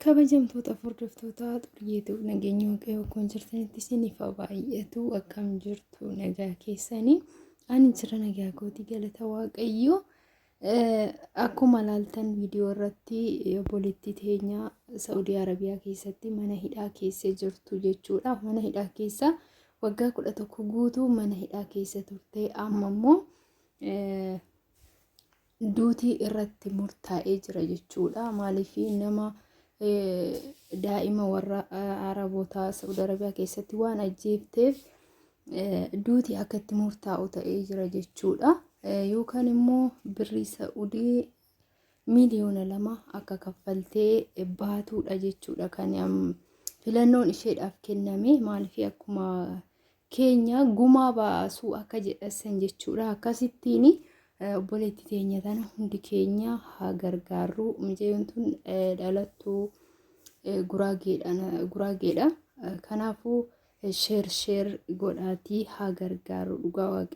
Kabajamtoota hordoftoota xuriyeetu nageenya waaqayyoo kun jirtanitti isiniif baay'atu akkam jirtu nagaa keessanii ani jira nagaa kooti galata waaqayyoo akkuma laaltan viidiyoo irratti obboleettii teenya Saudi Arabiyaa keessatti mana hidhaa keessa jirtu jechuudha. Mana hidhaa keessa waggaa 11 guutuu mana hidhaa keessa turte amma immoo duutii irratti murtaa'ee jira jechuudha. Maaliif nama daa'ima warra Arabootaa Saudi Arabiyaa keessatti waan ajjeefteef duutii akka itti murtaa'u ta'ee jira jechuudha. Yookaan immoo birrii Saudii miliyoona 2 akka kaffaltee baatuudha jechuudha. Kan filannoon isheedhaaf kenname maaliif akkuma keenya gumaa baasuu akka jedhasan jechuudha. Akkasittiin obboleettii teenya tana hundi keenya haa gargaarru. Mucayyoon tun dhalattuu Guraageedha. Kanaafuu sheer godhaatii haa gargaarru dhugaa waaqayyo.